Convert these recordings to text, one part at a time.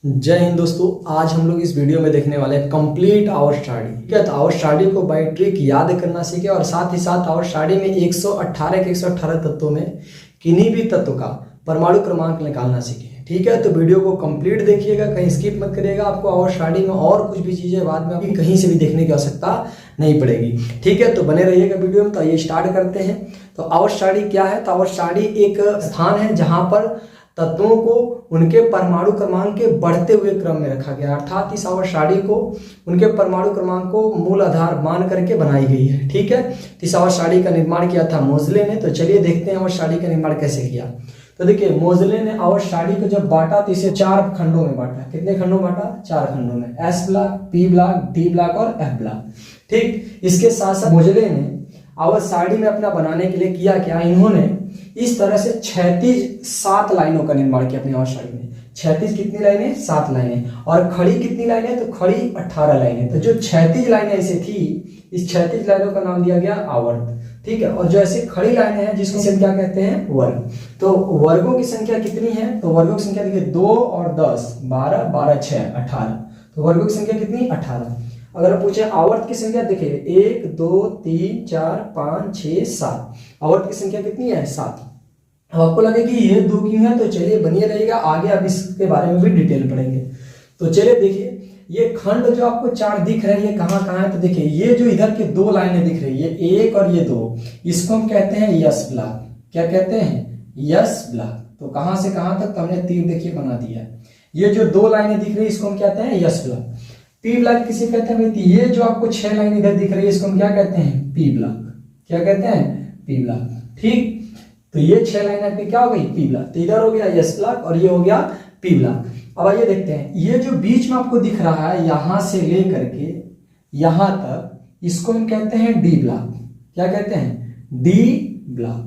जय हिंद दोस्तों। आज हम लोग इस वीडियो में देखने वाले हैं कंप्लीट आवर स्टडी। ठीक है, तो आवर स्टडी को बाय ट्रिक याद करना सीखे और साथ ही साथ आवर स्टडी में 118 के 118 तत्वों में किन्हीं भी तत्व का परमाणु क्रमांक निकालना सीखे। ठीक है, तो वीडियो को कंप्लीट देखिएगा, कहीं स्किप मत करिएगा। आपको आवर स्टडी में और कुछ भी चीजें बाद में आपकी कहीं से भी देखने की आवश्यकता नहीं पड़ेगी। ठीक है, तो बने रहिएगा वीडियो में। तो आइए स्टार्ट करते हैं। तो आवर स्टडी क्या है? तो आवर स्टडी एक स्थान है जहां पर तत्वों को उनके परमाणु क्रमांक के बढ़ते हुए क्रम में रखा गया, अर्थात इस आवर स्टडी को उनके परमाणु क्रमांक को मूल आधार मान करके बनाई गई है। ठीक है, इस आवर स्टडी का निर्माण किया था मोजले ने। तो चलिए देखते हैं आवर स्टडी का निर्माण कैसे किया। तो देखिए, मोजले ने आवर स्टडी को जब बांटा तो इसे 4 खंडों में बांटा। कितने खंडों में बांटा? 4 खंडों में, S block, P block, D block और एफ ब्लॉक। ठीक, इसके साथ साथ मोजले ने आवर स्टडी में अपना बनाने के लिए किया क्या, इन्होंने इस तरह से 7 लाइनों का निर्माण किया अपने आवर स्टडी में। 36 कितनी लाइनें? 7 लाइनें। और खड़ी कितनी लाइनें? तो खड़ी 18 लाइनें। तो जो 36 लाइनें ऐसे थी, इस 36 लाइनों का नाम दिया गया आवर्त। ठीक है, और जो ऐसी खड़ी लाइनें हैं जिसको हम क्या कहते हैं? वर्ग। तो वर्गों की संख्या कितनी है? तो वर्गों की संख्या देखिए 2 और 10, 12, 12, 6, 18। तो वर्गों की संख्या कितनी? 18। अगर पूछे आवर्त की संख्या, देखिए 1, 2, 3, 4, 5, 6, 7। आवर्त की संख्या कितनी है? 7। अब आपको लगे कि ये 2 क्यों है, तो चलिए बनिए रहिएगा, आगे आप इसके बारे में भी डिटेल पढ़ेंगे। तो चलिए देखिए, ये खंड जो आपको 4 दिख रहे हैं, ये कहाँ कहाँ है? तो देखिए, ये जो इधर की 2 लाइनें दिख रही है, 1 और ये 2, इसको हम कहते हैं यस ब्लॉक। क्या कहते हैं? Yes block. तो कहाँ से कहाँ तक? तो हमने तीर देखिए बना दिया है। ये जो 2 लाइनें दिख रही है, इसको हम कहते हैं यस ब्लॉक। पी ब्लॉक किसे कहते हैं? ये जो आपको 6 लाइन इधर दिख रही है, इसको हम क्या कहते हैं? P block. क्या कहते हैं? P block. ठीक, तो ये 6 लाइन आपकी क्या हो गई? P block. तो इधर हो गया यस ब्लॉक और ये हो गया पी ब्लॉक। अब आइए देखते हैं, ये जो बीच में आपको दिख रहा है, यहां से लेकर के यहां तक, इसको हम कहते हैं डी ब्लॉक। क्या कहते हैं? D block.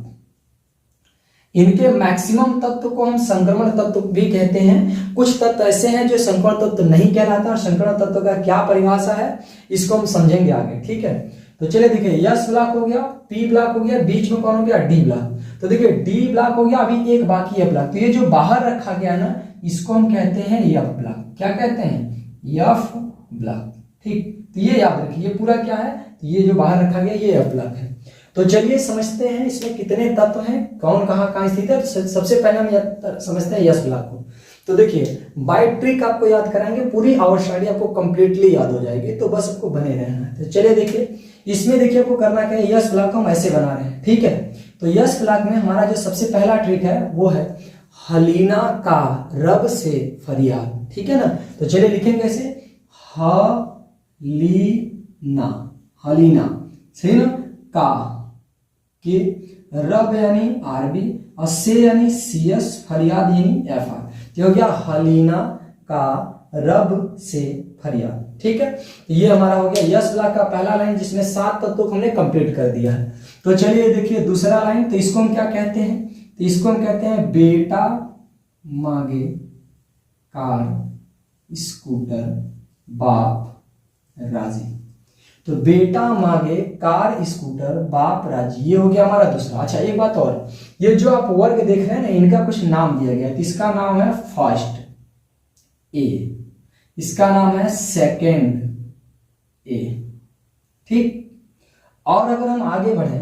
इनके मैक्सिमम तत्व को हम संक्रमण तत्व भी कहते हैं। कुछ तत्व ऐसे हैं जो संक्रमण तत्व नहीं कहलाता, और संक्रमण तत्व का क्या परिभाषा है इसको हम समझेंगे आगे। ठीक है, तो चलिए देखिए, यस ब्लॉक हो गया, पी ब्लॉक हो गया, बीच में कौन हो गया? D block. तो देखिए, डी ब्लॉक हो गया, अभी एक बाकी है ब्लॉक। तो ये जो बाहर रखा गया ना, इसको हम कहते हैं एफ ब्लॉक। क्या कहते हैं? F block. ठीक, तो ये याद रखिए, ये पूरा क्या है? तो ये जो बाहर रखा गया ये एफ ब्लॉक है। तो चलिए समझते हैं इसमें कितने तत्व हैं, कौन कहाँ कहाँ स्थित है। सबसे पहले हम समझते हैं यस ब्लॉक को। तो देखिए, बाय ट्रिक आपको याद कराएंगे, पूरी आवर स्टडी आपको कंप्लीटली याद हो जाएगी, तो बस आपको बने रहना है। तो चलिए देखिए, इसमें देखिए आपको करना क्या है, यस ब्लॉक हम ऐसे बना रहे हैं। ठीक है, तो यस ब्लॉक में हमारा जो सबसे पहला ट्रिक है वो है हलीना का रब से फरियाद। ठीक है ना, तो चलिए लिखेंगे कैसे? हलीना, हलीना सही ना, का के, रब यानी आरबी, और से यानी सीएस, फरियाद यानी एफ आर। तो हो गया हलीना का रब से फरियाद। ठीक है, तो ये हमारा हो गया यस ब्लॉक का पहला लाइन, जिसमें 7 तत्वों को हमने कंप्लीट कर दिया है। तो चलिए देखिए दूसरा लाइन, तो इसको हम क्या कहते हैं? तो इसको हम कहते हैं बेटा मांगे कार स्कूटर बाप राजी। तो बेटा मांगे कार स्कूटर बाप राजी, ये हो गया हमारा दूसरा। अच्छा, एक बात और, ये जो आप वर्ग देख रहे हैं ना, इनका कुछ नाम दिया गया है। तो इसका नाम है फर्स्ट ए, इसका नाम है सेकेंड ए। ठीक, और अगर हम आगे बढ़े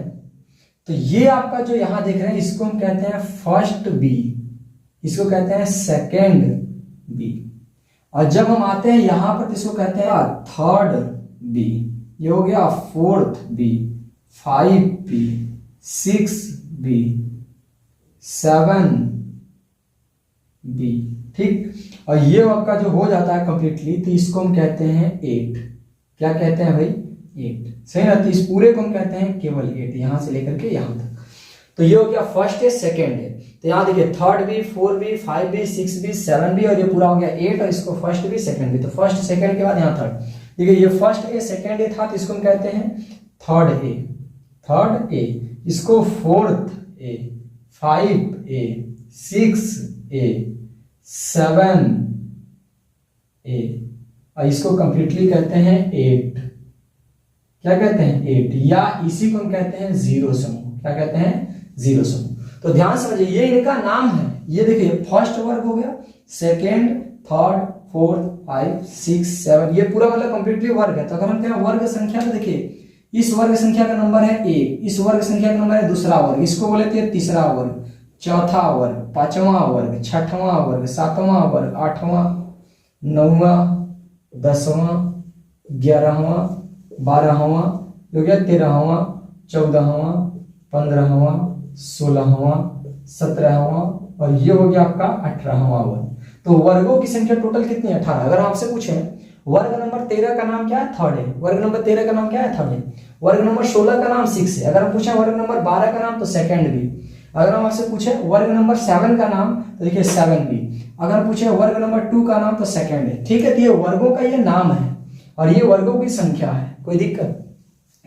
तो ये आपका जो यहां देख रहे हैं, इसको हम कहते हैं फर्स्ट बी, इसको कहते हैं सेकेंड बी। और जब हम आते हैं यहां पर तो इसको कहते हैं थर्ड बी। ये हो गया fourth B, 5 B, 6 B, 7 B. ठीक, और ये आपका जो हो जाता है कंप्लीटली, तो इसको हम कहते हैं 8। क्या कहते हैं भाई? 8। सही ना, तो इस पूरे को हम कहते हैं केवल 8, यहां से लेकर के यहां तक। तो ये हो गया फर्स्ट है, सेकेंड है। तो यहाँ देखिए third B, 4 B, 5 B, 6 B, 7 B, और ये पूरा हो गया 8, और इसको फर्स्ट बी, सेकेंड बी। तो फर्स्ट सेकेंड के बाद यहाँ थर्ड। देखिए, ये फर्स्ट ए सेकेंड ए था, तो इसको हम कहते हैं थर्ड ए, थर्ड ए। इसको फोर्थ ए, 5 ए, 6 ए, 7 ए, और इसको कंप्लीटली कहते हैं 8। क्या कहते हैं? 8, या इसी को हम कहते हैं जीरो समूह। क्या कहते हैं? जीरो समूह। तो ध्यान समझिए, ये इनका नाम है। ये देखिए, फर्स्ट वर्ग हो गया, सेकेंड, थर्ड, फोर्थ, 5, 6, 7, ये पूरा मतलब कंप्लीटली वर्ग है। तो अगर हम कहें वर्ग संख्या, तो देखिए इस वर्ग संख्या का नंबर है 1, इस वर्ग संख्या का नंबर है दूसरा वर्ग, इसको बोलते हैं तीसरा वर्ग, चौथा वर्ग, पांचवा वर्ग, छठवां वर्ग, सातवां वर्ग, आठवां, नौवां, 10वां, 11वां, 12वां, हो गया 13वां, 14वां, 15वां, 16वां, 17वां और ये हो गया आपका 18वां वर्ग। तो वर्गों की संख्या टोटल कितनी है? 18। अगर आपसे पूछें वर्ग नंबर 13 का नाम क्या है? थर्ड है। वर्ग नंबर 13 का नाम क्या है? थर्ड है। वर्ग नंबर 16 का नाम 6 है। अगर हम पूछें वर्ग नंबर 12 का नाम, तो सेकंड भी। अगर हम आपसे पूछें वर्ग नंबर 7 का नाम, तो देखिए 7 भी। अगर पूछे वर्ग नंबर 2 का नाम, तो सेकंड है। ठीक है, तो ये वर्गों का ये नाम है और ये वर्गों की संख्या है, कोई दिक्कत?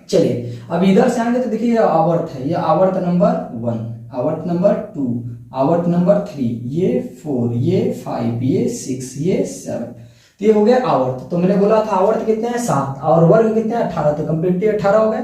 चलिए अब इधर से आएंगे तो देखिए ये आवर्त है, ये आवर्त नंबर 1, आवर्त नंबर 2, आवर्त नंबर 3, ये 4, ये 5, ये 6, ये 7। तो ये हो गया आवर्त। तो मैंने बोला था आवर्त कितने हैं? 7 और वर्ग कितने हैं? 18। तो कंप्लीटली 18 हो गए।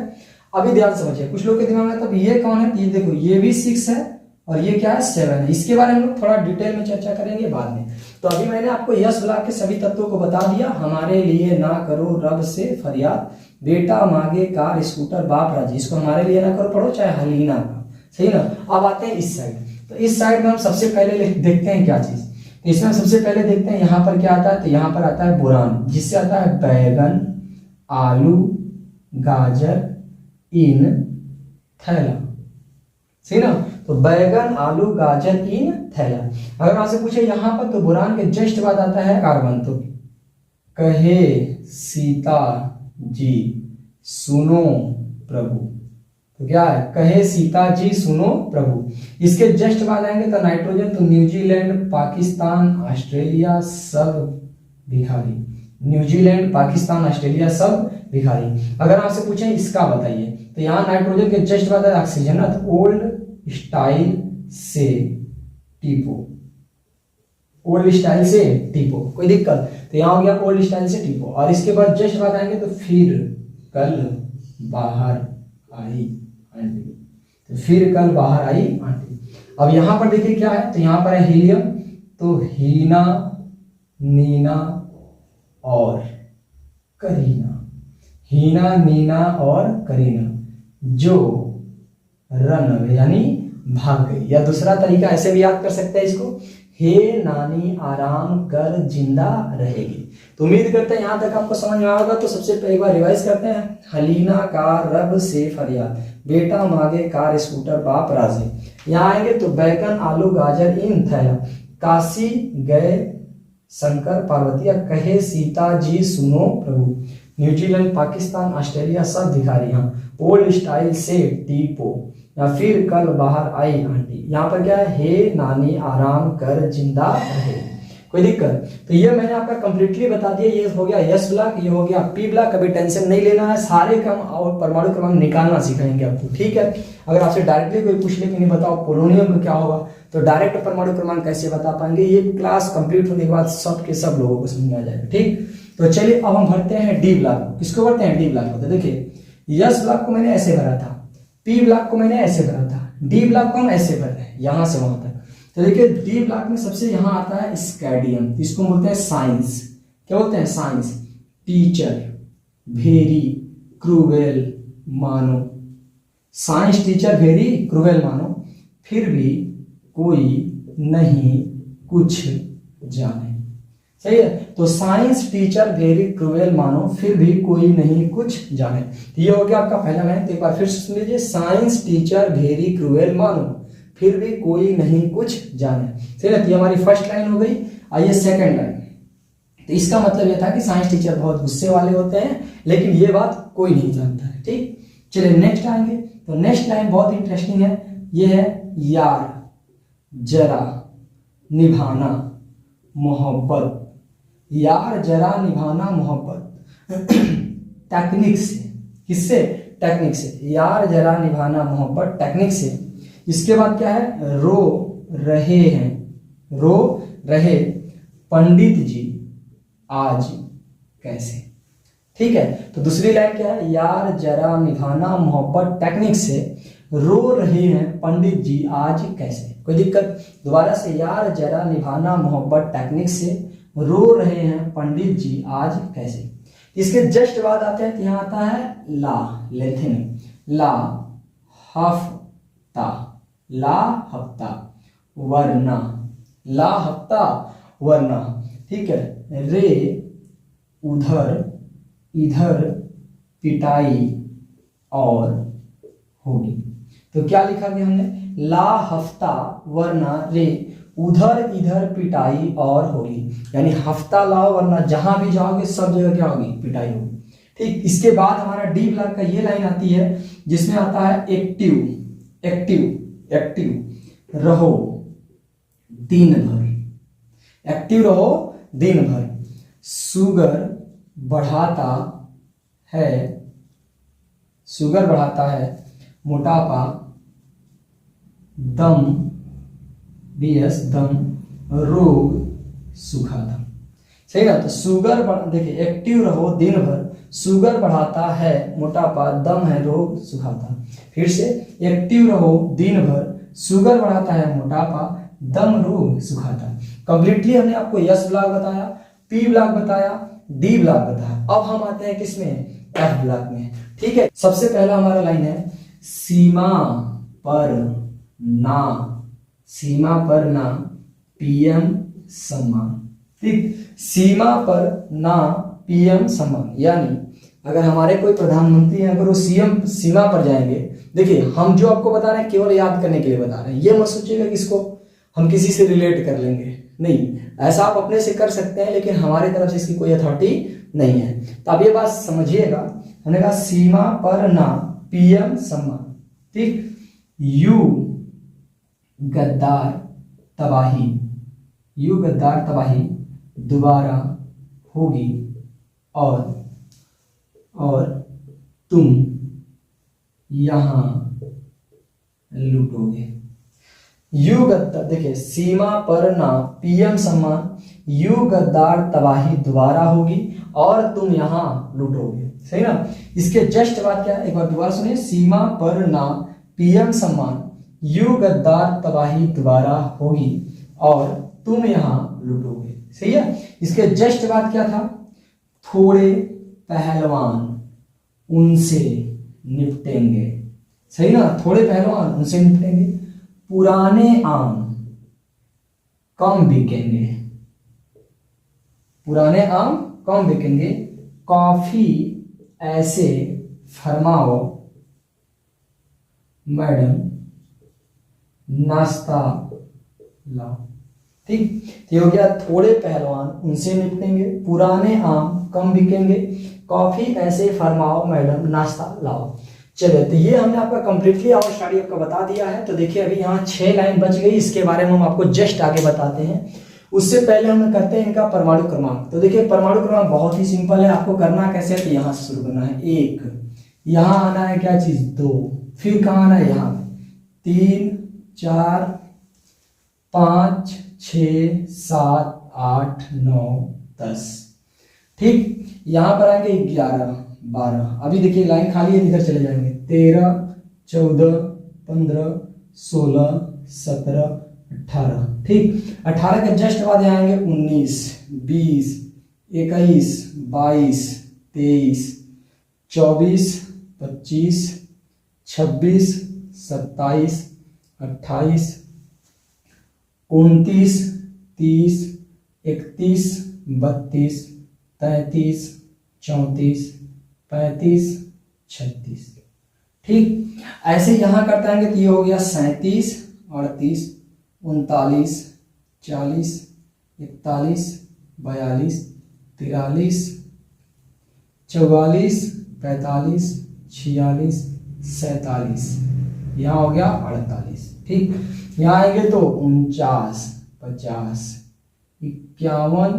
अभी ध्यान समझिए, कुछ लोग के दिमाग में तब ये कौन है? ये देखो ये भी 6 है और ये क्या है? 7 है। इसके बारे में हम लोग थोड़ा डिटेल में चर्चा करेंगे बाद में। तो अभी मैंने आपको यश ब्लॉक के सभी तत्वों को बता दिया। हमारे लिए ना करो रब से फरियाद, बेटा मांगे कार स्कूटर बाप राजी। इसको हमारे लिए ना करो पढ़ो, चाहे हलीना का, सही ना। अब आते हैं इस साइड। तो इस साइड में हम सबसे पहले देखते हैं क्या चीज। तो इसमें सबसे पहले देखते हैं यहाँ पर क्या आता है। तो यहाँ पर आता है बुरान, जिससे आता है बैगन, आलू, गाजर, इन, थैला, सही ना। तो बैगन, आलू, गाजर, इन, थैला। अगर आपसे पूछे यहाँ पर, तो बुरान के जस्ट बाद आता है कार्बन। तो कहे सीता जी सुनो प्रभु। तो क्या है? कहे सीता जी सुनो प्रभु। इसके जस्ट बाद आएंगे तो नाइट्रोजन। तो न्यूजीलैंड, पाकिस्तान, ऑस्ट्रेलिया सब भिखारी। न्यूजीलैंड, पाकिस्तान, ऑस्ट्रेलिया सब भिखारी। अगर आपसे पूछें इसका बताइए, तो यहाँ नाइट्रोजन के जस्ट बाद है ऑक्सीजन ना। तो ओल्ड स्टाइल से टीपो, ओल्ड स्टाइल से टीपो, कोई दिक्कत? तो यहाँ हो गया ओल्ड स्टाइल से टीपो। और इसके बाद जस्ट बाद आएंगे तो फिर कल बाहर आई आंटी। तो फिर कल बाहर आई आंटी। अब यहाँ पर देखिए क्या है। तो यहाँ पर है हीलियम। तो हीना, नीना और करीना, हीना, नीना और करीना जो रन यानी भाग गई। या दूसरा तरीका ऐसे भी याद कर सकते हैं इसको, हे नानी आराम कर जिंदा रहेगी। तो उम्मीद करते हैं यहाँ तक आपको समझ में आएगा। तो सबसे पहले एक बार रिवाइज करते हैं। हलीना का रब से फरियाद, बेटा मांगे कार स्कूटर बाप राजी। यहाँ आएंगे तो बैगन, आलू, गाजर, इन, थैला। काशी गए शंकर पार्वती, कहे सीता जी सुनो प्रभु। न्यूजीलैंड, पाकिस्तान, ऑस्ट्रेलिया सब भिखारी। यहाँ ओल्ड स्टाइल से टीपो, या फिर कल बाहर आई आंटी। यहाँ पर क्या है? हे नानी आराम कर जिंदा रहे, कोई दिक्कत? तो ये मैंने आपका कंप्लीटली बता दिया। ये हो गया यस ब्लॉक, ये हो गया पी ब्लॉक। कभी टेंशन नहीं लेना है, सारे क्रम और परमाणु क्रमांक निकालना सिखाएंगे आपको, ठीक है। अगर आपसे डायरेक्टली कोई पूछ ले कि नहीं बताओ पोलोनियम का क्या होगा, तो डायरेक्ट परमाणु क्रमांक कैसे बता पाएंगे? ये क्लास कंप्लीट होने के बाद सब के सब लोगों को समझ में आ जाएगा, ठीक। तो चलिए अब हम भरते हैं डी ब्लॉक। किसको भरते हैं? डी ब्लॉक को। तो देखिए यस ब्लॉक को मैंने ऐसे भरा था, पी ब्लॉक को मैंने ऐसे भरा था, डी ब्लॉक को हम ऐसे भर रहे हैं यहां से वहां तक। तो देखिए डी ब्लॉक में सबसे यहां आता है स्कैडियम, इसको बोलते हैं साइंस। क्या बोलते हैं? साइंस। टीचर वेरी क्रूवेल मानो, साइंस टीचर वेरी क्रूवेल मानो, फिर भी कोई नहीं कुछ जाने। सही है। तो साइंस टीचर वेरी क्रूएल मानो, फिर भी कोई नहीं कुछ जाने। तो ये हो गया आपका पहला लाइन। तो एक बार फिर सुन लीजिए। साइंस टीचर वेरी क्रूएल मानो, फिर भी कोई नहीं कुछ जाने। सही है। तो ये हमारी फर्स्ट लाइन हो गई। आइए सेकंड लाइन। तो इसका मतलब यह था कि साइंस टीचर बहुत गुस्से वाले होते हैं, लेकिन ये बात कोई नहीं जानता है, ठीक। चलिए नेक्स्ट आएंगे। तो नेक्स्ट लाइन बहुत इंटरेस्टिंग है। ये है यार जरा निभाना मोहब्बत, यार जरा निभाना मोहब्बत टेक्निक से। किससे? टेक्निक से। यार जरा निभाना मोहब्बत टेक्निक से। इसके बाद क्या है? रो रहे हैं, रो रहे पंडित जी आज कैसे। ठीक है। तो दूसरी लाइन क्या है? यार जरा निभाना मोहब्बत टेक्निक से, रो रहे हैं पंडित जी आज कैसे। कोई दिक्कत? दोबारा से। यार जरा निभाना मोहब्बत टेक्निक से, रो रहे हैं पंडित जी आज कैसे। इसके जस्ट बाद आते हैं, यहाँ आता है ला, लेथे में, ला हफ्ता, ला हफ्ता वरना, ला हफ्ता वरना, ठीक है। रे उधर, इधर पिटाई और होगी। तो क्या लिखा गया हमने, ला हफ्ता वरना रे उधर इधर पिटाई और होगी, यानी हफ्ता लाओ वरना जहां भी जाओगे सब जगह क्या होगी, पिटाई होगी। ठीक, इसके बाद हमारा डी ब्लॉक का ये लाइन आती है जिसमें आता है एक्टिव, एक्टिव, एक्टिव रहो दिन भर, एक्टिव रहो दिन भर। शुगर बढ़ाता है, शुगर बढ़ाता है मोटापा, दम, बीएस दम, रोग सुखाता। सही ना। तो शुगर देखिए, एक्टिव रहो दिन भर, शुगर बढ़ाता है मोटापा, दम है रोग सुखाता। फिर से, एक्टिव रहो दिन भर, शुगर बढ़ाता है मोटापा, दम रोग सुखाता। कंप्लीटली हमने आपको यस ब्लॉक बताया, पी ब्लॉक बताया, डी ब्लॉक बताया। अब हम आते हैं किसमें, एफ ब्लॉक में। ठीक है, सबसे पहला हमारा लाइन है, सीमा पर ना, सीमा पर ना पीएम सम्मान। ठीक, सीमा पर ना पीएम सम्मान, यानी अगर हमारे कोई प्रधानमंत्री हैं, अगर वो सीएम सीमा पर जाएंगे, देखिए हम जो आपको बता रहे हैं केवल याद करने के लिए बता रहे हैं, ये मत सोचिएगा कि इसको हम किसी से रिलेट कर लेंगे, नहीं, ऐसा आप अपने से कर सकते हैं, लेकिन हमारी तरफ से इसकी कोई अथॉरिटी नहीं है। तो आप ये बात समझिएगा, हमने कहा सीमा पर ना पीएम सम्मान। ठीक, यू गद्दार तबाही, यू गद्दार तबाही दोबारा होगी और तुम यहां लूटोगे। यू गद्दार, देखिए सीमा पर ना पीएम सम्मान, यू गद्दार तबाही दोबारा होगी और तुम यहां लूटोगे। सही ना। इसके जस्ट बाद क्या है, एक बार दोबारा सुनिए, सीमा पर ना पीएम सम्मान, यू गद्दार तबाही दोबारा होगी और तुम यहां लूटोगे। सही है। इसके जस्ट बाद क्या था, थोड़े पहलवान उनसे निपटेंगे। सही ना, थोड़े पहलवान उनसे निपटेंगे, पुराने आम कम बिकेंगे, पुराने आम कम बिकेंगे, कॉफी ऐसे फरमाओ मैडम नाश्ता लाओ। ठीक, ये हो गया, थोड़े पहलवान उनसे निपटेंगे, पुराने आम कम बिकेंगे, कॉफी ऐसे फरमाओ मैडम नाश्ता लाओ। चलिए, तो ये हमने आपका कंप्लीटली आवर स्टडी आपका बता दिया है। तो देखिए अभी यहाँ 6 लाइन बच गई, इसके बारे में हम आपको जस्ट आगे बताते हैं। उससे पहले हम करते हैं इनका परमाणु क्रमांक। तो देखिए परमाणु क्रमांक बहुत ही सिंपल है, आपको करना कैसे है, तो यहाँ से शुरू करना है, 1, यहाँ आना है क्या चीज, 2, फिर कहाँ आना है, यहाँ 3, 4, 5, 6, 7, 8, 9, 10। ठीक, यहाँ पर आएंगे 11, 12। अभी देखिए लाइन खाली है, इधर चले जाएंगे, 13, 14, 15, 16, 17, 18। ठीक, 18 के जस्ट बाद आएंगे 19, 20, 21, 22, 23, 24, 25, 26, 27, 28, 29, 30, 31, 32, 33, 34, 35, 36। ठीक, ऐसे यहां करते आएंगे तो ये हो गया 37, 38, 39, 40, 41, 42, 43, 44, 45, 46, 47, यहाँ हो गया 48। ठीक, यहाँ आएंगे तो 49, 50, 51,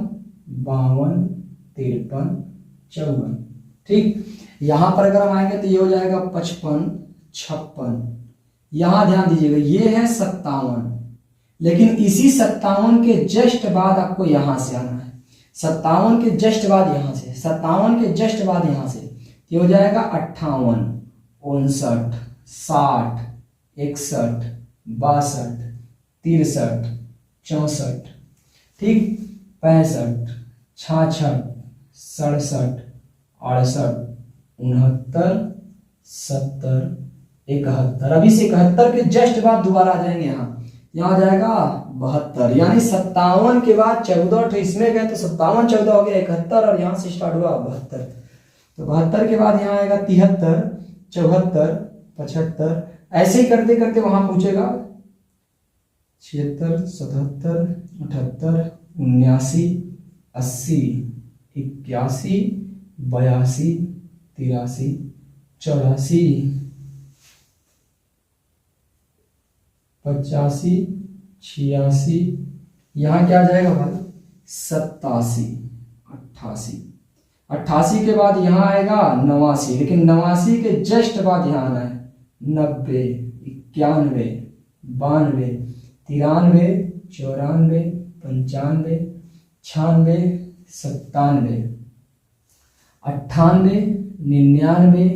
52, 53, 54। ठीक, यहाँ पर अगर हम आएंगे तो ये हो जाएगा 55, 56। यहाँ ध्यान दीजिएगा ये है 57, लेकिन इसी 57 के जस्ट बाद आपको यहां से आना है, 57 के जस्ट बाद यहां से, 57 के जस्ट बाद यहां से ये हो जाएगा 58, 59, 60, 61, 62, 63, 64। ठीक, 65, 66, 67, 68, 69, 70, 71। अभी से 71 के जस्ट बाद दोबारा आ जाएंगे यहाँ आ जाएगा 72, यानी 57 के बाद 14 इसमें गए तो 57 14 हो गया 71, और यहाँ से स्टार्ट हुआ 72। तो 72 के बाद यहाँ आएगा 73, 74, 75, ऐसे ही करते करते वहां पूछेगा 76, 77, 78, 79, 80, 81, 82, 83, 84, 85, 86, यहाँ क्या आ जाएगा भाई 87, 88, 88 के बाद यहाँ आएगा 89, लेकिन 89 के जस्ट बाद यहाँ आना है 90, 91, 92, 93, 94, 95, 96, 97, 98, 99,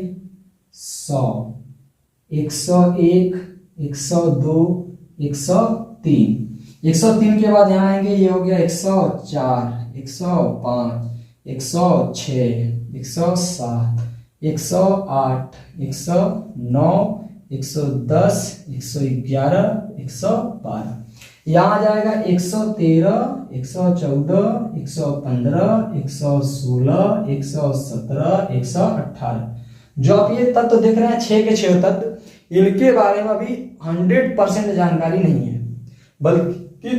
100, 101, 102, 103। 103 के बाद यहाँ आएंगे, ये हो गया 104, 105, 106, 107, 108, 109, 110, 111, 112। यहाँ आ जाएगा 113, 114, 115, 116, 117, 118। जो आप ये तत्व देख रहे हैं 6 के 6 तत्व, इनके बारे में अभी 100% जानकारी नहीं है, बल्कि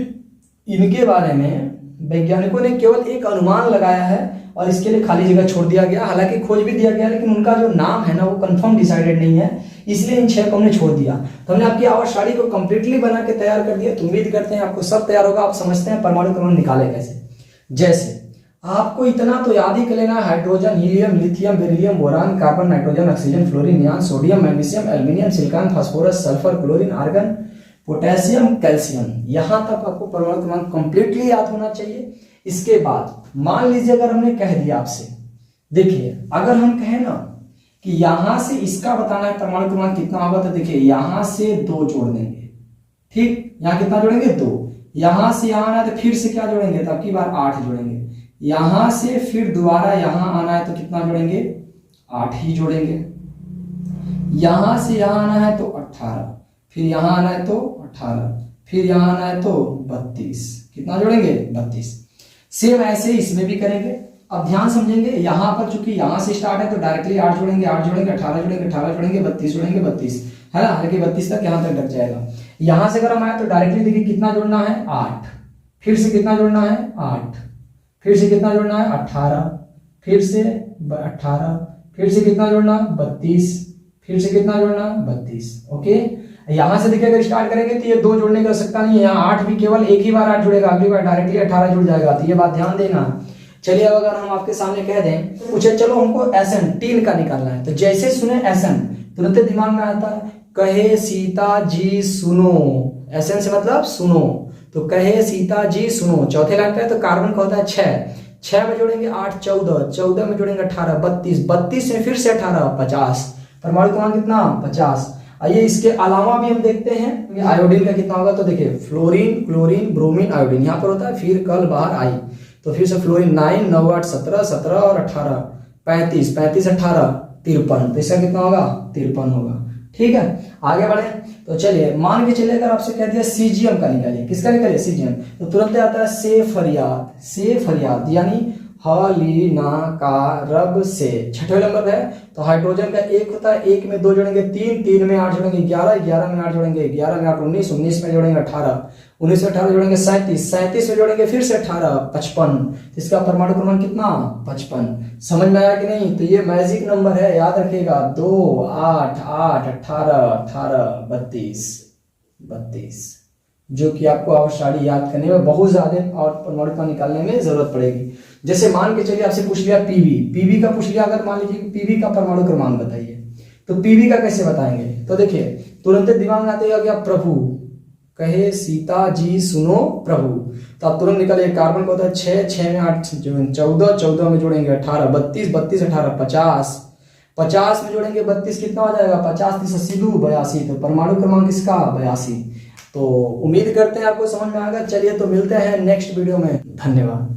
इनके बारे में वैज्ञानिकों ने केवल एक अनुमान लगाया है और इसके लिए खाली जगह छोड़ दिया गया। हालांकि खोज भी दिया गया, लेकिन उनका जो नाम है ना वो कंफर्म डिसाइडेड नहीं है, इसलिए इन 6 को हमने छोड़ दिया। तो हमने आपकी आवाज साड़ी को कंप्लीटली बना के तैयार कर दिया। तो उम्मीद करते हैं आपको सब तैयार होगा। आप समझते हैं परमाणु क्रमांक निकाले कैसे। जैसे आपको इतना तो याद ही कर लेना, hydrogen, helium, lithium, beryllium, boron, carbon, nitrogen, oxygen, fluorine, neon, sodium, magnesium, aluminium, silicon, phosphorus, sulphur, chlorine, argon, potassium, calcium. यहां तक आपको परमाणु क्रमांक कंप्लीटली याद होना चाहिए। इसके बाद मान लीजिए अगर हमने कह दिया आपसे, देखिए अगर हम कहें ना कि यहां से इसका बताना है परमाणु क्रमांक कितना होगा, तो देखिए यहां से 2 जोड़ देंगे, ठीक। यहां कितना जोड़ेंगे 2, यहां से यहां आना है तो फिर से क्या जोड़ेंगे, तो अब की बार 8 जोड़ेंगे। यहां से फिर दोबारा यहां आना है तो कितना जोड़ेंगे, 8 ही जोड़ेंगे। यहां से यहां आना है तो 18, फिर यहां आना है तो 18, फिर यहां आना है तो 32, कितना जोड़ेंगे 32। सेम ऐसे इसमें भी करेंगे। अब ध्यान समझेंगे, यहां पर चूंकि यहां से स्टार्ट है तो डायरेक्टली 8 जोड़ेंगे, 8 जोड़ेंगे, 18 जोड़ेंगे, 18 जोड़ेंगे, 32 जोड़ेंगे, 32 है ना, हल्के 32 तक यहां तक लग जाएगा। यहां से अगर हम आए तो डायरेक्टली देखिए कितना जोड़ना है 8, फिर से कितना जोड़ना है 8, फिर से कितना जोड़ना है 18, फिर से 18, फिर से कितना जोड़ना 32, फिर से कितना जोड़ना 32। ओके, यहां से देखिए अगर स्टार्ट करेंगे तो ये 2 जोड़ने की आवश्यकता नहीं है, यहाँ 8 भी केवल एक ही बार 8 जुड़ेगा, अगली बार डायरेक्टली 18 जुड़ जाएगा। तो ये बात ध्यान देना। चलिए अब अगर हम आपके सामने कह दें पूछे चलो हमको एसन टीन का निकालना है, तो जैसे सुने एसन तुरंत दिमाग में आता है कहे सीता जी सुनो। एसन से मतलब सुनो, तो कहे सीता जी सुनो। चौथे लाइन पे तो कार्बन का होता है 6 में जोड़ेंगे 8, 14, 14 में जोड़ेंगे 18, 32, 32 में फिर से 18, 50। परमाणु क्रमांक कितना 50। आइए इसके अलावा भी हम देखते हैं आयोडीन का कितना होगा, तो देखिए फ्लोरीन, क्लोरीन, ब्रोमीन, आयोडीन यहाँ पर होता है, फिर कल बाहर आई तो फिर से फ्लोरीन 9, 9, 8, 17, 17 और 18, 35, 35, 18, 53। तो इसका कितना होगा 53 होगा। ठीक है, आगे बढ़े तो चलिए मान के चलिए अगर आपसे कह दिया सीजियम का निकालिए, किसका निकालिए सीजियम, तो तुरंत आता है से फरियाद, से फरियाद यानी हलीना का रब से। छठे नंबर है तो हाइड्रोजन का 1 होता है, 1 में 2 जोड़ेंगे 3, 3 में 8 जोड़ेंगे 11, 11 में 8 जोड़ेंगे 11 में 8 19, 19 में जोड़ेंगे 18, 19 में 18 जोड़ेंगे 37, 37 में जोड़ेंगे फिर से 18, 55। इसका परमाणु क्रमांक कितना 55। समझ में आया कि नहीं, तो ये मैजिक नंबर है, याद रखिएगा 2, 8, 8, 18, 18, 32, 32, जो कि आपको आवश्यक याद करने में बहुत ज्यादा और परमाणु का निकालने में जरूरत पड़ेगी। जैसे मान के चलिए आपसे पूछ लिया पीवी, पीवी का पूछ लिया, अगर मान लीजिए पीवी का परमाणु क्रमांक बताइए, तो पीवी का कैसे बताएंगे, तो देखिए तुरंत दिमाग में आते हैं प्रभु, कहे सीता जी सुनो प्रभु, तो आप तुरंत निकालिए कार्बन का होता है 6, 6 में 8 14, 14 में जोड़ेंगे 18, 32, 32, 18, 50, 50 में जोड़ेंगे 32, कितना हो जाएगा 50, 30, 82, तो परमाणु क्रमांक इसका 82। तो उम्मीद करते हैं आपको समझ में आ गया। चलिए तो मिलते हैं नेक्स्ट वीडियो में, धन्यवाद।